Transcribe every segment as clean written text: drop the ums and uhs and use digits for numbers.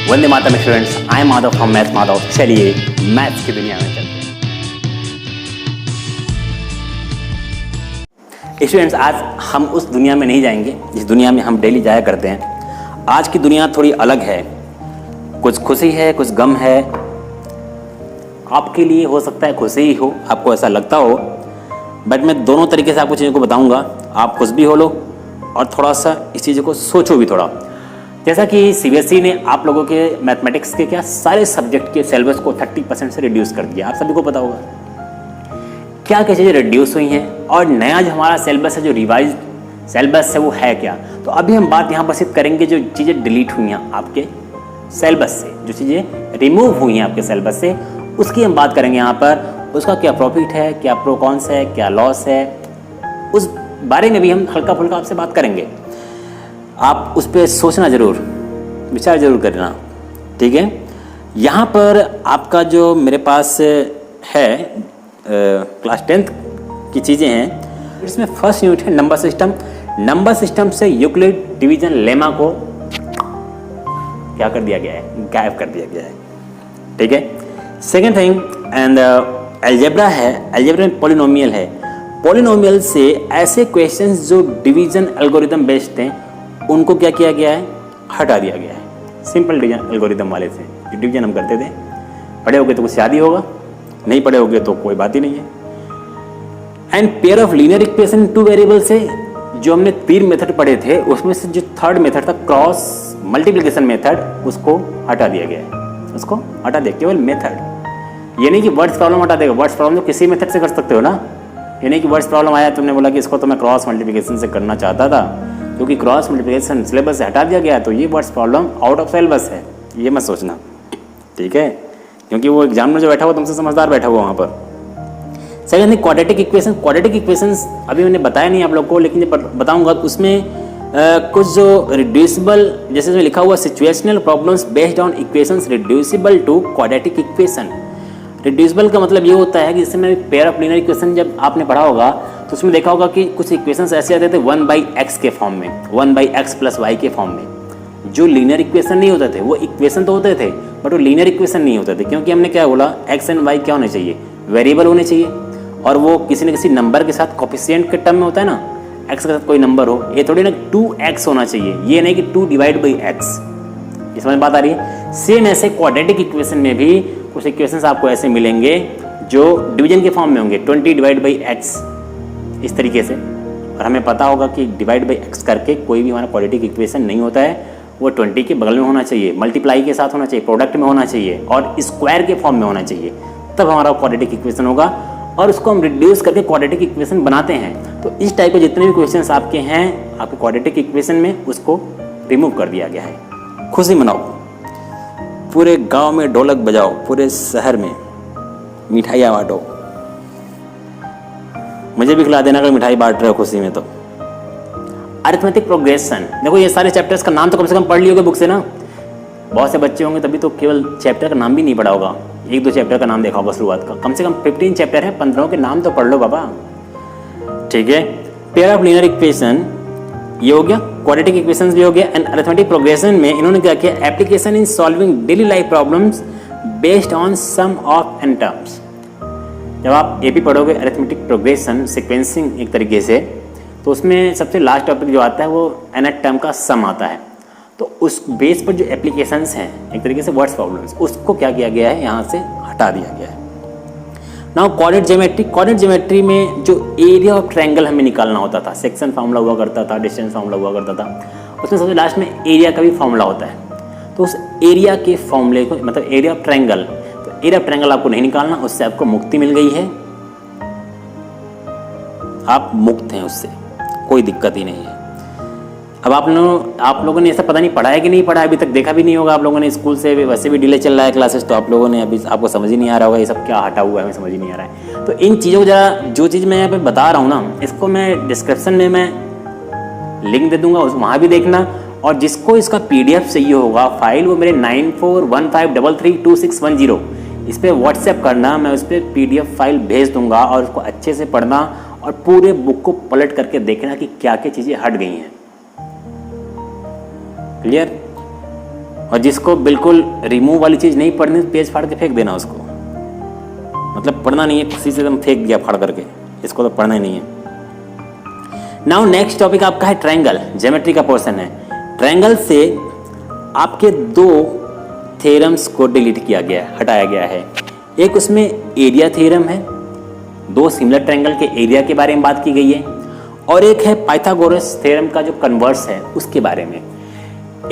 Vande Mataram students, I am Madhav from math Madhav. चलिए maths की दुनिया में चलते हैं। स्टूडेंट्स, आज हम उस दुनिया में नहीं जाएंगे जिस दुनिया में हम डेली जाया करते हैं। आज की दुनिया थोड़ी अलग है, कुछ खुशी है, कुछ गम है। आपके लिए हो सकता है खुशी ही हो, आपको ऐसा लगता हो, बट मैं दोनों तरीके से आपको चीज़ों को बताऊंगा। आप खुश भी हो लो और थोड़ा सा इस चीज़ को सोचो भी थोड़ा। जैसा कि सीबीएसई ने आप लोगों के मैथमेटिक्स के क्या सारे सब्जेक्ट के सिलेबस को 30% से रिड्यूस कर दिया। आप सभी को पता होगा क्या क्या चीज़ें रिड्यूस हुई हैं और नया जो हमारा सिलेबस है, जो रिवाइज सिलेबस है, वो है क्या। तो अभी हम बात यहाँ पर सिर्फ करेंगे जो चीज़ें डिलीट हुई हैं आपके सिलेबस से, जो चीज़ें रिमूव हुई हैं आपके सिलेबस से, उसकी हम बात करेंगे यहाँ पर। उसका क्या प्रॉफिट है, क्या प्रो कॉन्स है, क्या लॉस है, उस बारे में भी हम हल्का फुल्का आपसे बात करेंगे। आप उस पर सोचना ज़रूर, विचार ज़रूर करना, ठीक है। यहाँ पर आपका जो मेरे पास है क्लास 10th की चीज़ें हैं, इसमें फर्स्ट यूनिट है नंबर सिस्टम। नंबर सिस्टम से यूक्लिड डिवीजन लेमा को क्या कर दिया गया है, गायब कर दिया गया है, ठीक है। सेकेंड थिंग एंड अलजेब्रा है। अलजेब्रा में पॉलिनोमियल है। पॉलिनोमियल से ऐसे क्वेश्चंस जो डिवीजन एल्गोरिदम बेस्ड थे उनको क्या किया गया है, हटा दिया गया है। सिंपल डिवीजन एल्गोरिदम वाले से जो डिवीजन हम करते थे, पढ़े होगे तो कुछ याद ही होगा, नहीं पढ़े होगे तो कोई बात ही नहीं है। And pair of linear equation two variable से जो हमने 3 मेथड पढ़े थे, उसमें से जो थर्ड मेथड था क्रॉस मल्टीप्लिकेशन मेथड, उसको हटा दिया गया है। उसको हटा दिया, केवल मेथड। ये नहीं कि वर्ड्स प्रॉब्लम हटा देगा। वर्ड्स प्रॉब्लम तो किसी मेथड से कर सकते हो ना। ये नहीं कि वर्ड्स प्रॉब्लम आया तुमने बोला कि इसको तो मैं क्रॉस मल्टीप्लिकेशन से करना चाहता था, क्योंकि क्रॉस मल्टीप्लिकेशन सिलेबस से हटा दिया गया तो ये words problem out of syllabus है, ये मत सोचना, ठीक है। क्योंकि वो एग्जाम में जो बैठा हुआ तुमसे समझदार बैठा हुआ वहाँ पर। Second thing quadratic equation. Quadratic equations अभी मैंने बताया नहीं आप लोग को, लेकिन जब बताऊंगा तो उसमें कुछ जो रिड्यूसिबल, जैसे इसमें लिखा हुआ situational problems based on equations reducible to quadratic equation. Reducible का मतलब ये होता है कि जैसे मैं पेयर ऑफ लीनियर इक्वेशन जब आपने पढ़ा होगा तो उसमें देखा होगा कि कुछ इक्वेशंस ऐसे आते थे 1/x के फॉर्म में, 1/x + y के फॉर्म में। जो लीनियर इक्वेशन नहीं होते थे, वो इक्वेशन तो होते थे बट वो लीनियर इक्वेशन नहीं होते थे, क्योंकि हमने क्या बोला, x एंड y क्या होने चाहिए, वेरिएबल होने चाहिए, और वो किसी न किसी नंबर के साथ कोफिशिएंट के टर्म में होता है ना, x के साथ कोई नंबर हो। ये थोड़ी ना 2x होना चाहिए, ये नहीं कि 2/x। इस समझ बात आ रही है। सेम ऐसे क्वाड्रेटिक इक्वेशन में भी कुछ इक्वेशंस आपको ऐसे मिलेंगे जो डिवीजन के फॉर्म में होंगे, 20/x इस तरीके से। और हमें पता होगा कि /x करके कोई भी हमारा क्वाड्रेटिक इक्वेशन नहीं होता है, वो 20 के बगल में होना चाहिए, मल्टीप्लाई के साथ होना चाहिए, प्रोडक्ट में होना चाहिए और स्क्वायर के फॉर्म में होना चाहिए, तब हमारा क्वाड्रेटिक इक्वेशन होगा। और उसको हम रिड्यूस करके क्वाड्रेटिक इक्वेशन बनाते हैं। तो इस टाइप के जितने भी क्वेश्चंस आपके हैं आपके क्वाड्रेटिक इक्वेशन में, उसको रिमूव कर दिया गया है। खुशी मनाओ, पूरे गांव में ढोलक बजाओ, पूरे शहर में मिठाइयाँ बांटो। मुझे भी खिला देना अगर मिठाई बांट रहे हो खुशी में तो। अरिथमेटिक प्रोग्रेशन, देखो ये सारे चैप्टर्स का नाम तो कम से कम पढ़ लियोगे बुक से ना। बहुत से बच्चे होंगे तभी तो केवल चैप्टर का नाम भी नहीं पढ़ा होगा, 1-2 चैप्टर का नाम देखा होगा शुरुआत का। कम से कम 15 चैप्टर है, 15 के नाम तो पढ़ लो बाबा, ठीक है। पेयर ऑफ लीनियर इक्वेशन ये हो गया, क्वाड्रेटिक इक्वेशंस भी हो गया। एंड अरिथमेटिक प्रोग्रेशन में इन्होंने क्या किया, application in solving daily life problems based on some of n terms. जब आप एपी पढ़ोगे अरिथमेटिक प्रोग्रेशन सीक्वेंसिंग एक तरीके से, तो उसमें सबसे लास्ट टॉपिक जो आता है वो nth टर्म का सम आता है। तो उस बेस पर जो एप्लीकेशंस हैं एक तरीके से वर्ड्स प्रॉब्लम्स, उसको क्या किया गया है, यहाँ से हटा दिया गया है। Now coordinate geometry. Coordinate geometry में जो एरिया ऑफ ट्रायंगल हमें निकालना होता था, सेक्शन फार्मूला हुआ करता था, डिस्टेंस फार्मूला हुआ करता था, उसमें सबसे लास्ट में एरिया का भी फार्मूला होता है। तो उस एरिया के फॉर्मूले को, मतलब एरिया ऑफ ट्रायंगल, तो एरिया ऑफ ट्रायंगल आपको नहीं निकालना, उससे आपको मुक्ति मिल गई है, आप मुक्त हैं उससे, कोई दिक्कत ही नहीं है। अब आप लोगों ने ऐसा पता नहीं पढ़ा है कि नहीं पढ़ा है, अभी तक देखा भी नहीं होगा आप लोगों ने स्कूल से, वैसे भी डिले चल रहा है क्लासेस, तो आप लोगों ने अभी आपको समझ ही नहीं आ रहा होगा ये सब क्या हटा हुआ है, हमें समझ ही नहीं आ रहा है। तो इन चीज़ों को जरा, जो चीज़ मैं यहाँ पे बता रहा हूँ ना, इसको मैं डिस्क्रिप्शन में मैं लिंक दे दूंगा, वहाँ भी देखना। और जिसको इसका PDF चाहिए होगा फाइल, वो मेरे 9415332610 इस पर व्हाट्सएप करना, मैं उस पर PDF फाइल भेज दूंगा और उसको अच्छे से पढ़ना और पूरे बुक को पलट करके देखना कि क्या क्या चीज़ें हट गई हैं। क्लियर? और जिसको बिल्कुल रिमूव वाली चीज़ नहीं पढ़नी, पेज फाड़ के फेंक देना उसको, मतलब पढ़ना नहीं है, किसी से एकदम फेंक दिया फाड़ करके, इसको तो पढ़ना ही नहीं है। नाउ नेक्स्ट टॉपिक आपका है ट्रायंगल, ज्योमेट्री का पोर्शन है। ट्रायंगल से आपके 2 थ्योरम्स को डिलीट किया गया है, हटाया गया है। एक उसमें एरिया थ्योरम है, 2 सिमिलर ट्रायंगल के एरिया के बारे में बात की गई है, और एक है पाइथागोरस थ्योरम का जो कन्वर्स है उसके बारे में।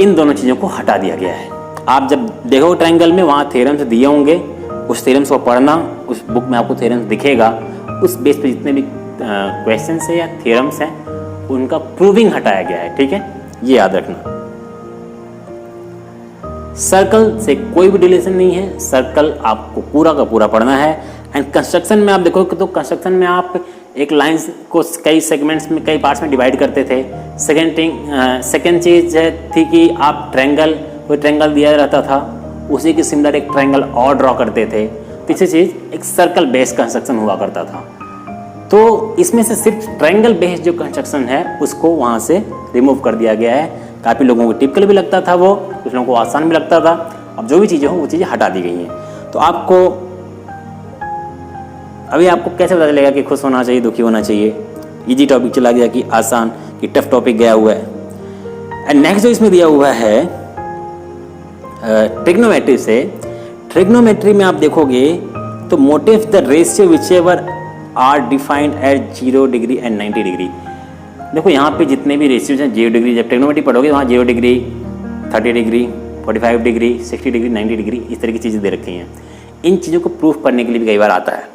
इन दोनों चीज़ों को हटा दिया गया है। आप जब देखो ट्रायंगल में वहाँ थ्योरम्स दिए होंगे, उस थ्योरम्स को पढ़ना, उस बुक में आपको थ्योरम्स दिखेगा, उस बेस पे जितने भी क्वेश्चंस है या थ्योरम्स हैं उनका प्रूविंग हटाया गया है, ठीक है, ये याद रखना। सर्कल से कोई भी रिलेशन नहीं है, सर्कल आपको पूरा का पूरा पढ़ना है। एंड कंस्ट्रक्शन में आप देखोगे तो कंस्ट्रक्शन में आप एक लाइन को कई सेगमेंट्स में, कई पार्ट्स में डिवाइड करते थे। सेकेंड चीज थी कि आप ट्रायंगल, कोई ट्रायंगल दिया रहता था उसी के सिमिलर एक ट्रायंगल और ड्रॉ करते थे। तीसरी चीज एक सर्कल बेस्ड कंस्ट्रक्शन हुआ करता था। तो इसमें से सिर्फ ट्रायंगल बेस्ड जो कंस्ट्रक्शन है उसको वहाँ से रिमूव कर दिया गया है। काफ़ी लोगों को टिपिकल भी लगता था वो, कुछ लोगों को आसान भी लगता था। अब जो भी चीज़ें हो वो चीज़ें हटा दी गई हैं। तो आपको अभी आपको कैसे पता चलेगा कि खुश होना चाहिए, दुखी होना चाहिए? इजी टॉपिक चला गया कि आसान, कि टफ टॉपिक गया हुआ है। एंड नेक्स्ट जो इसमें दिया हुआ है ट्रिग्नोमेट्री से, ट्रिग्नोमेट्री में आप देखोगे तो motive the ratio which ever are defined at 0 degree and 90 degree. देखो यहाँ पे जितने भी रेशियोज हैं 0 डिग्री, जब ट्रिग्नोमेट्री पढ़ोगे वहाँ 0 degree, 30 degree, 45 degree, 60 degree, 90 degree, इस तरह की चीज़ें दे रखी हैं। इन चीज़ों को प्रूफ करने के लिए भी कई बार आता है,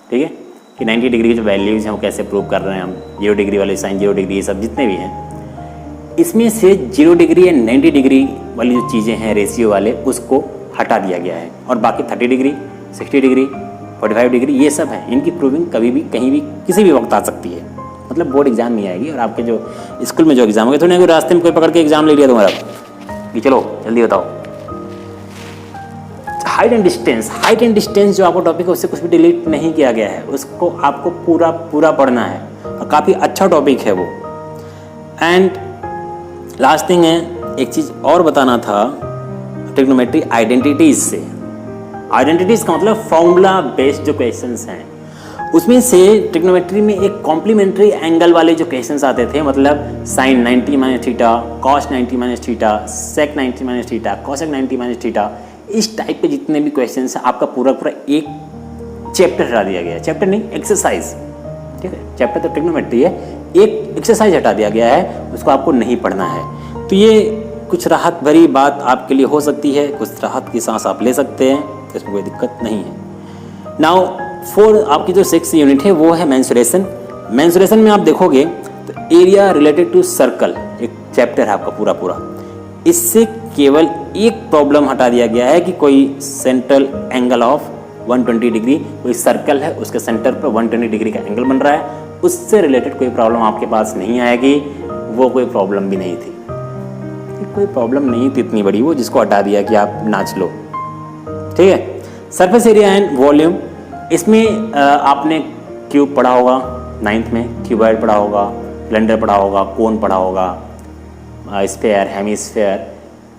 ठीक है, कि 90 डिग्री की जो वैल्यूज़ हैं वो कैसे प्रूव कर रहे हैं हम, 0 डिग्री वाले साइन, 0 डिग्री, ये सब जितने भी हैं। इसमें से 0 डिग्री एंड 90 डिग्री वाली जो चीज़ें हैं रेशियो वाले, उसको हटा दिया गया है। और बाकी 30 डिग्री, 60 डिग्री, 45 डिग्री, ये सब है। इनकी प्रूविंग कभी भी, कहीं भी, किसी भी वक्त आ सकती है। मतलब बोर्ड एग्जाम नहीं आएगी। और आपके जो स्कूल में जो एग्जाम होगा, तो नहीं, रास्ते में कोई पकड़ के एग्जाम ले लिया तुम्हारा कि चलो जल्दी बताओ। हाइट एंड डिस्टेंस जो आपको टॉपिक है उससे कुछ भी डिलीट नहीं किया गया है, उसको आपको पूरा पूरा पढ़ना है और काफ़ी अच्छा टॉपिक है वो। एंड लास्ट थिंग है, एक चीज़ और बताना था ट्रिग्नोमेट्री आइडेंटिटीज से। आइडेंटिटीज का मतलब फॉर्मूला बेस्ड जो क्वेश्चंस हैं, उसमें से ट्रिग्नोमेट्री में एक कॉम्प्लीमेंट्री एंगल वाले जो क्वेश्चंस आते थे, मतलब sine 90 minus theta, cos 90 minus theta, sec 90 minus theta, cosec 90 minus theta, इस टाइप के जितने भी क्वेश्चंस हैं आपका पूरा पूरा एक चैप्टर हटा दिया गया है। चैप्टर नहीं, एक्सरसाइज, ठीक है, चैप्टर तो ट्रिग्नोमेट्री है, एक एक्सरसाइज हटा दिया गया है, उसको आपको नहीं पढ़ना है। तो ये कुछ राहत भरी बात आपके लिए हो सकती है, कुछ राहत की सांस आप ले सकते हैं, तो इसमें कोई दिक्कत नहीं है। नाउ 4 आपकी जो 6 यूनिट है वो है मेंसुरेशन। मेंसुरेशन में आप देखोगे तो एरिया रिलेटेड टू सर्कल एक चैप्टर है आपका पूरा पूरा। इससे केवल एक प्रॉब्लम हटा दिया गया है कि कोई सेंट्रल एंगल ऑफ 120 डिग्री, कोई सर्कल है उसके सेंटर पर 120 डिग्री का एंगल बन रहा है, उससे रिलेटेड कोई प्रॉब्लम आपके पास नहीं आएगी। वो कोई प्रॉब्लम भी नहीं थी, कोई प्रॉब्लम नहीं थी इतनी बड़ी वो, जिसको हटा दिया कि आप नाच लो, ठीक है। सरफेस एरिया एंड वॉल्यूम, इसमें आपने क्यूब पढ़ा होगा 9th में, क्यूबॉइड पढ़ा होगा, सिलेंडर पढ़ा होगा, कोन पढ़ा होगा, स्फेयर, हेमिस्फेयर।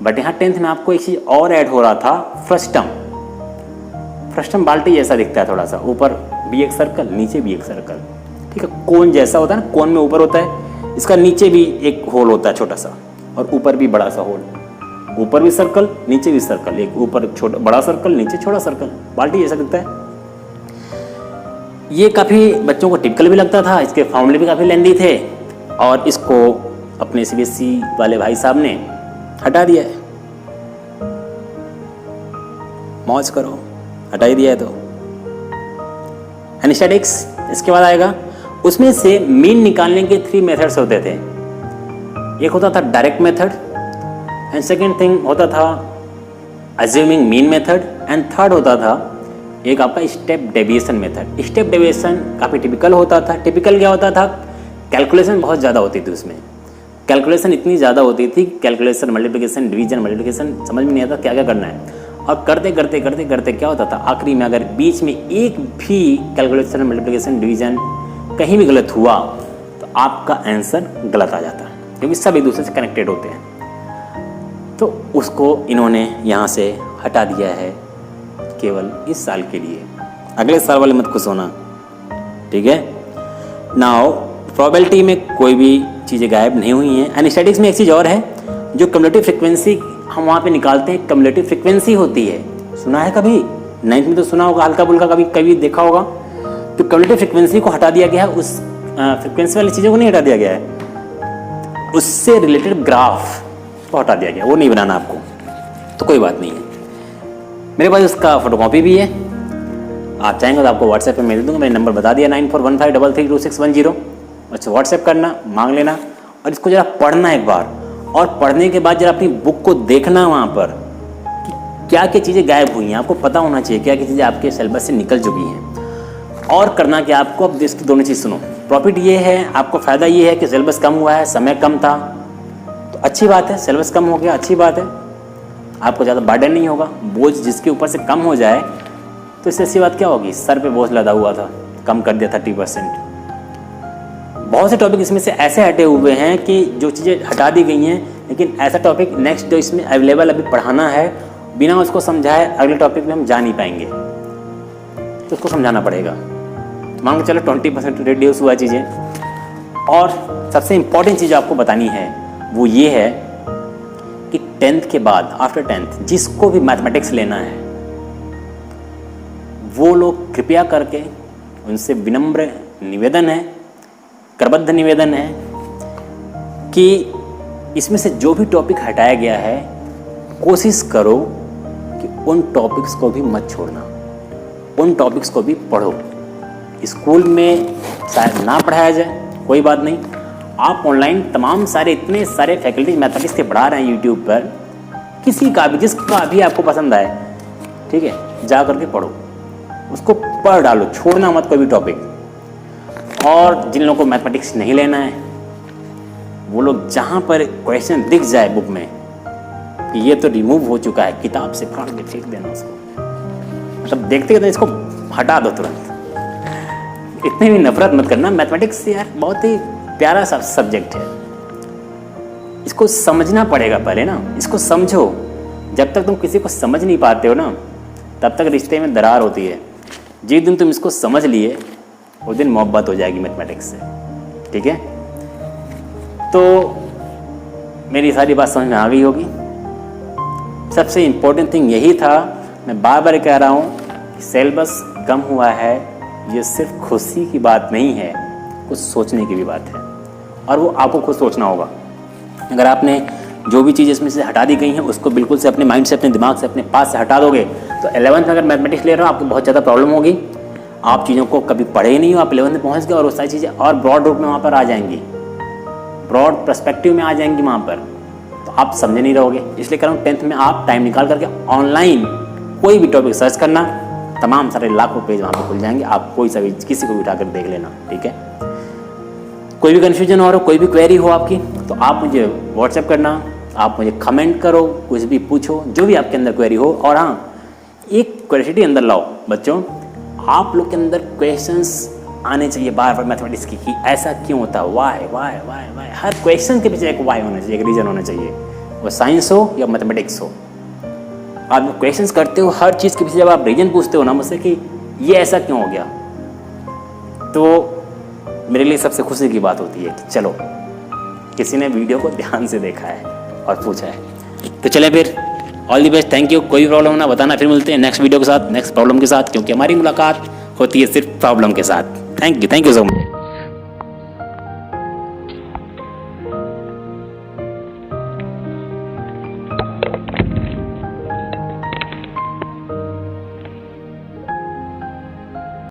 बट यहाँ 10th में आपको एक चीज़ और ऐड हो रहा था, फ्रस्टम। फ्रस्टम बाल्टी जैसा दिखता है थोड़ा सा, ऊपर भी एक सर्कल, नीचे भी एक सर्कल, ठीक है। कोन जैसा होता है ना, कोन में ऊपर होता है, इसका नीचे भी एक होल होता है छोटा सा, और ऊपर भी बड़ा सा होल, ऊपर भी सर्कल, नीचे भी सर्कल, एक ऊपर छोटा बड़ा सर्कल, नीचे छोटा सर्कल, बाल्टी जैसा दिखता है। ये काफ़ी बच्चों को टिपिकल भी लगता था, इसके फॉर्मूले भी काफ़ी लेंदी थे, और इसको अपने CBSE वाले भाई साहब ने हटा दिया है। मौज करो, हटा ही दिया है तो। एनालिटिक्स इसके बाद आएगा, उसमें से मीन निकालने के 3 मेथड्स होते थे। एक होता था direct method, and second thing होता था assuming mean method, and third होता था एक आपका step deviation method. Step deviation काफ़ी टिपिकल होता था। टिपिकल क्या होता था, कैलकुलेशन बहुत ज़्यादा होती थी उसमें। कैलकुलेशन इतनी ज़्यादा होती थी, कैलकुलेशन, मल्टीप्लिकेशन, डिवीजन, मल्टीप्लिकेशन, समझ में नहीं आता क्या क्या करना है। और करते करते करते करते क्या होता था, आखिरी में अगर बीच में एक भी कैलकुलेशन, मल्टीप्लिकेशन, डिवीजन कहीं भी गलत हुआ तो आपका आंसर गलत आ जाता है, क्योंकि सब एक दूसरे से कनेक्टेड होते हैं। तो उसको इन्होंने यहाँ से हटा दिया है केवल इस साल के लिए। अगले साल वाले मत खुश होना, ठीक है। नाउ प्रोबेबिलिटी में कोई भी चीज़ें गायब नहीं हुई हैं। एंड स्टैटिस्टिक्स में एक चीज़ और है, जो कम्युलेटिव फ्रिक्वेंसी हम वहाँ पे निकालते हैं, कम्युलेटिव फ्रिक्वेंसी होती है। सुना है कभी? 9th में तो सुना होगा, हल्का फुल्का कभी कभी देखा होगा। तो कम्युलेटिव फ्रिक्वेंसी को हटा दिया गया है, उस फ्रिक्वेंसी वाली चीज़ों को नहीं हटा दिया गया है, उससे रिलेटेड ग्राफ को हटा दिया गया, वो नहीं बनाना आपको, तो कोई बात नहीं है। मेरे पास उसका फोटोकॉपी भी है, आप चाहेंगे तो आपको व्हाट्सएप पे मैं दे दूँगा। मैंने नंबर बता दिया 9415332610। अच्छा, व्हाट्सएप करना, मांग लेना और इसको ज़रा पढ़ना एक बार, और पढ़ने के बाद जरा अपनी बुक को देखना वहाँ पर कि क्या क्या चीज़ें गायब हुई हैं। आपको पता होना चाहिए क्या क्या चीज़ें आपके सिलेबस से निकल चुकी हैं। और करना कि आपको अब इसकी दोनों चीज़ सुनो। प्रॉफिट ये है, आपको फ़ायदा ये है कि सिलेबस कम हुआ है, समय कम था, तो अच्छी बात है। सिलेबस कम हो गया, अच्छी बात है, आपको ज़्यादा बर्डन नहीं होगा। बोझ जिसके ऊपर से कम हो जाए तो इससे अच्छी बात क्या होगी? सर पे बोझ लदा हुआ था, कम कर दिया 30%। बहुत से टॉपिक इसमें से ऐसे हटे हुए हैं कि जो चीज़ें हटा दी गई हैं, लेकिन ऐसा टॉपिक नेक्स्ट जो इसमें अवेलेबल अभी पढ़ाना है, बिना उसको समझाए अगले टॉपिक में हम जा नहीं पाएंगे, तो उसको समझाना पड़ेगा। मान लो चलो 20% रिड्यूस हुआ चीज़ें। और सबसे इम्पॉर्टेंट चीज़ आपको बतानी है वो ये है कि 10th के बाद, आफ्टर 10th, जिसको भी मैथमेटिक्स लेना है वो लोग कृपया करके, उनसे विनम्र निवेदन है, करबद्ध निवेदन है कि इसमें से जो भी टॉपिक हटाया गया है, कोशिश करो कि उन टॉपिक्स को भी मत छोड़ना, उन टॉपिक्स को भी पढ़ो। स्कूल में शायद ना पढ़ाया जाए, कोई बात नहीं, आप ऑनलाइन तमाम सारे इतने सारे फैकल्टीज मैथमेटिक्स के पढ़ा रहे हैं यूट्यूब पर, किसी का भी जिसका भी आपको पसंद आए, ठीक है, जा करके पढ़ो, उसको पढ़ डालो, छोड़ना मत कोई भी टॉपिक। और जिन लोगों को मैथमेटिक्स नहीं लेना है वो लोग जहाँ पर क्वेश्चन दिख जाए बुक में कि ये तो रिमूव हो चुका है, किताब से फाड़ के फेंक देना उसको, मतलब देखते देखते इसको हटा दो तुरंत। इतनी भी नफरत मत करना। मैथमेटिक्स यार बहुत ही प्यारा सा सब्जेक्ट है, इसको समझना पड़ेगा पहले ना, इसको समझो। जब तक तुम किसी को समझ नहीं पाते हो ना, तब तक रिश्ते में दरार होती है। जिस दिन तुम इसको समझ लिए उस दिन मोहब्बत हो जाएगी मैथमेटिक्स से, ठीक है। तो मेरी सारी बात समझ में आ गई होगी। सबसे इम्पोर्टेंट थिंग यही था, मैं बार बार कह रहा हूँ, सिलेबस कम हुआ है, ये सिर्फ खुशी की बात नहीं है, कुछ सोचने की भी बात है, और वो आपको खुद सोचना होगा। अगर आपने जो भी चीज़ इसमें से हटा दी गई हैं उसको बिल्कुल से अपने माइंड से, अपने दिमाग से, अपने पास से हटा दोगे, तो 11th में अगर मैथमेटिक्स ले रहे हो आपको बहुत ज़्यादा प्रॉब्लम होगी। आप चीज़ों को कभी पढ़े ही नहीं हो, आप 11th में पहुँच गए और वो सारी चीज़ें और ब्रॉड रूप में वहाँ पर आ जाएंगी, ब्रॉड पर्सपेक्टिव में आ जाएंगी वहाँ पर, तो आप समझे नहीं रहोगे। इसलिए कह रहा हूँ 10th में आप टाइम निकाल करके ऑनलाइन कोई भी टॉपिक सर्च करना, तमाम सारे लाखों पेज वहाँ पे खुल जाएंगे, आप कोई सा भी किसी को भी उठाकर देख लेना, ठीक है। कोई भी कन्फ्यूजन हो रहा हो, कोई भी क्वेरी हो आपकी, तो आप मुझे व्हाट्सएप करना, आप मुझे कमेंट करो, कुछ भी पूछो, जो भी आपके अंदर क्वेरी हो। और हाँ, एक क्यूरियोसिटी अंदर लाओ बच्चों, आप लोग के अंदर क्वेश्चंस आने चाहिए बार बार मैथमेटिक्स की, कि ऐसा क्यों होता है, वाई वाई वाई वाई, हर क्वेश्चन के पीछे एक वाई होना चाहिए, एक रीजन होना चाहिए, वो साइंस हो या मैथमेटिक्स हो। आप क्वेश्चंस करते हो हर चीज़ के पीछे, जब आप रीजन पूछते हो ना मुझसे कि ये ऐसा क्यों हो गया, तो मेरे लिए सबसे खुशी की बात होती है कि चलो किसी ने वीडियो को ध्यान से देखा है और पूछा है। तो चले फिर, all the best, thank you. कोई प्रॉब्लम हो ना बताना, फिर मिलते हैं नेक्स्ट वीडियो के साथ, नेक्स्ट प्रॉब्लम के साथ, क्योंकि हमारी मुलाकात होती है सिर्फ प्रॉब्लम के साथ। Thank you so much.